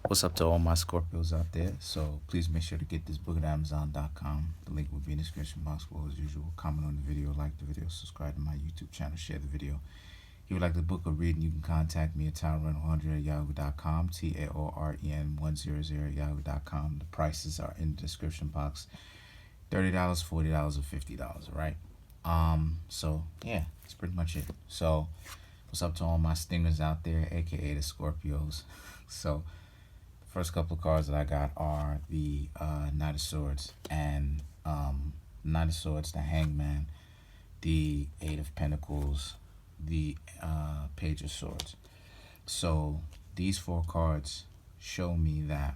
What's up to all my Scorpios out there? So please make sure to get this book at Amazon.com. The link will be in the description box below as usual. Comment on the video, like the video, subscribe to my YouTube channel, share the video. If you would like the book or reading, you can contact me at taoren100@yahoo.com, TAOREN100@yahoo.com. The prices are in the description box. $30, $40, or $50, right? So yeah, that's pretty much it. So what's up to all my stingers out there, aka the Scorpios? So first couple of cards that I got are the Knight of Swords and Knight of Swords, the Hangman, the Eight of Pentacles, the Page of Swords. So these four cards show me that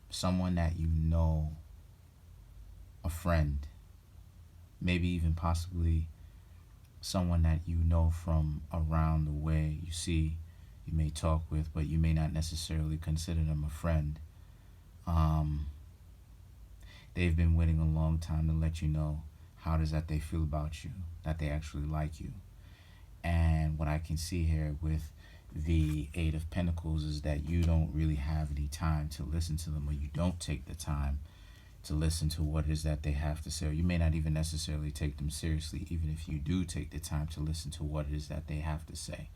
someone that you know, a friend, maybe even possibly someone that you know from around the way, you see, you may talk with, but you may not necessarily consider them a friend. They've been waiting a long time to let you know how it is that they feel about you, that they actually like you. And what I can see here with the Eight of Pentacles is that you don't really have any time to listen to them, or you don't take the time to listen to what it is that they have to say. Or you may not even necessarily take them seriously, even if you do take the time to listen to what it is that they have to say.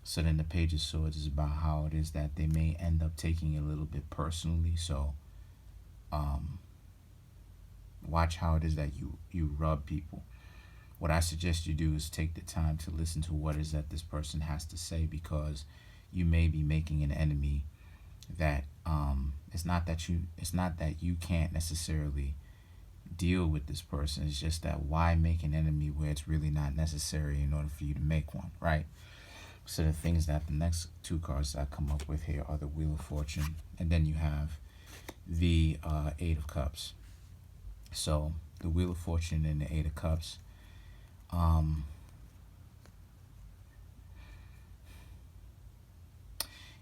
So then the Page of Swords is about how it is that they may end up taking it a little bit personally. So watch how it is that you rub people. What I suggest you do is take the time to listen to what it is that this person has to say, because you may be making an enemy that it's not that you can't necessarily deal with this person. It's just that why make an enemy where it's really not necessary in order for you to make one, right? So the things that the next two cards that I come up with here are the Wheel of Fortune, and then you have the Eight of Cups. So the Wheel of Fortune and the Eight of Cups,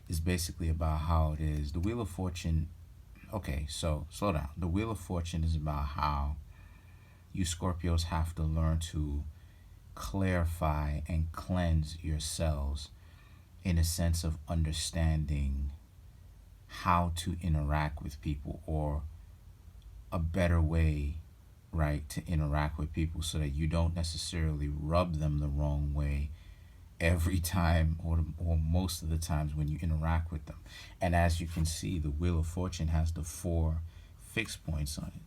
is basically about how it is. The Wheel of Fortune, okay, so slow down. The Wheel of Fortune is about how you Scorpios have to learn to clarify and cleanse yourselves in a sense of understanding how to interact with people, or a better way, right, to interact with people, so that you don't necessarily rub them the wrong way every time, or most of the times when you interact with them. And as you can see, the Wheel of Fortune has the four fixed points on it.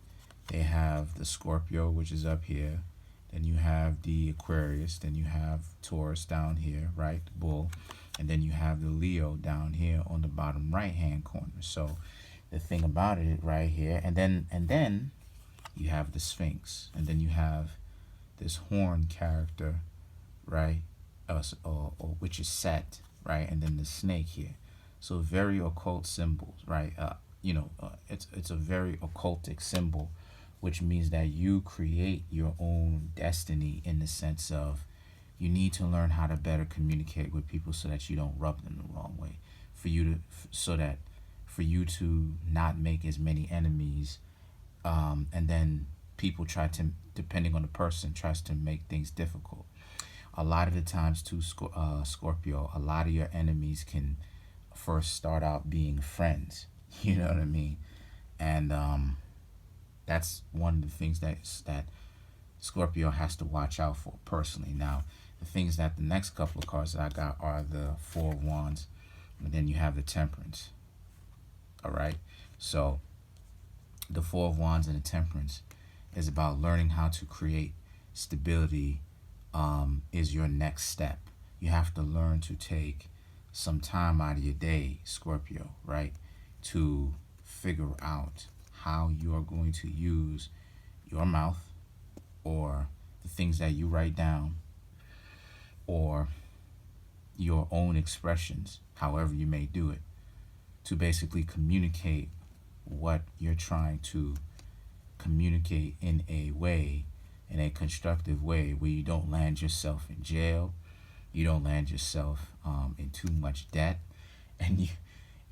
They have the Scorpio, which is up here. Then you have the Aquarius. Then you have Taurus down here, right, the Bull. And then you have the Leo down here on the bottom right-hand corner. So the thing about it right here, and then you have the Sphinx, and then you have this horn character, right, or which is Set, right, and then the snake here. So very occult symbols, right? It's a very occultic symbol, which means that you create your own destiny, in the sense of you need to learn how to better communicate with people so that you don't rub them the wrong way, for you to not make as many enemies, and then people try to, depending on the person, tries to make things difficult. A lot of the times too, Scorpio, a lot of your enemies can first start out being friends, you know what I mean? And that's one of the things that Scorpio has to watch out for personally. Now, the things that the next couple of cards that I got are the Four of Wands, and then you have the Temperance. All right, so the Four of Wands and the Temperance is about learning how to create stability. Is your next step. You have to learn to take some time out of your day, Scorpio, right, to figure out how you are going to use your mouth, or the things that you write down, or your own expressions, however you may do it, to basically communicate what you're trying to communicate in a way, in a constructive way, where you don't land yourself in jail, you don't land yourself in too much debt, and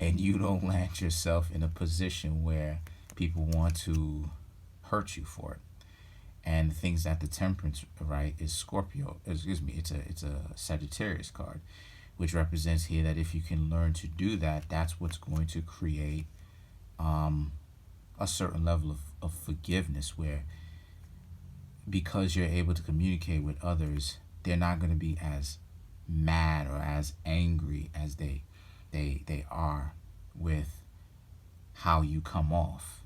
you don't land yourself in a position where people want to hurt you for it. And the things that the Temperance, right, is Scorpio, excuse me, it's a Sagittarius card, which represents here that if you can learn to do that, that's what's going to create a certain level of forgiveness, where because you're able to communicate with others, they're not going to be as mad or as angry as they are with how you come off.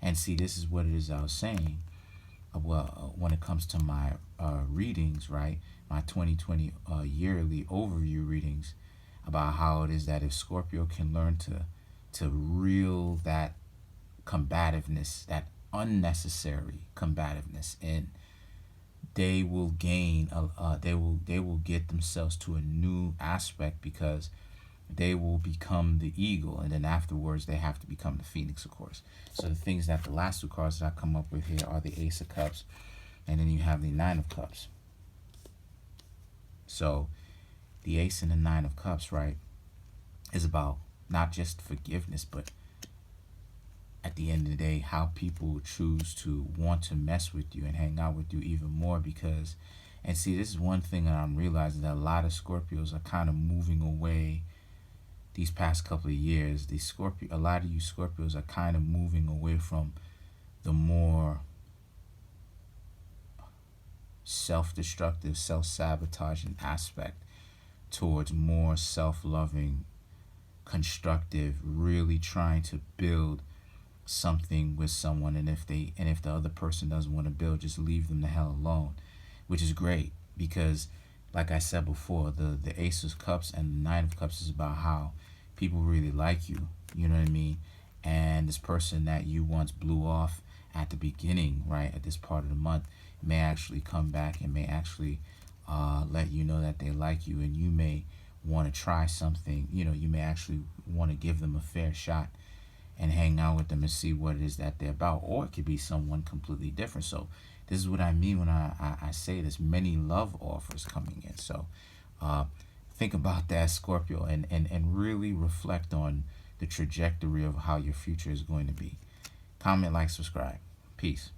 And see, this is what it is I was saying. Well, when it comes to my readings, right, my 2020 yearly overview readings, about how it is that if Scorpio can learn to reel that combativeness, that unnecessary combativeness in, they will gain they will get themselves to a new aspect, because they will become the eagle, and then afterwards they have to become the phoenix, of course. So the things that the last two cards that I come up with here are the Ace of Cups, and then you have the Nine of Cups. So the Ace and the Nine of Cups, right, is about not just forgiveness, but at the end of the day, how people choose to want to mess with you and hang out with you even more. Because, and see, this is one thing that I'm realizing, that a lot of Scorpios are kind of moving away these past couple of years. A lot of you Scorpios are kind of moving away from the more self-destructive, self-sabotaging aspect towards more self-loving, constructive, really trying to build something with someone. And if the other person doesn't want to build, just leave them the hell alone, which is great. Because like I said before, the Ace of Cups and the Nine of Cups is about how people really like you, you know what I mean? And this person that you once blew off at the beginning, right, at this part of the month, may actually come back and may actually let you know that they like you, and you may want to try something. You know, you may actually want to give them a fair shot and hang out with them and see what it is that they're about. Or it could be someone completely different. So this is what I mean when I say there's many love offers coming in. So think about that, Scorpio, and really reflect on the trajectory of how your future is going to be. Comment, like, subscribe. Peace.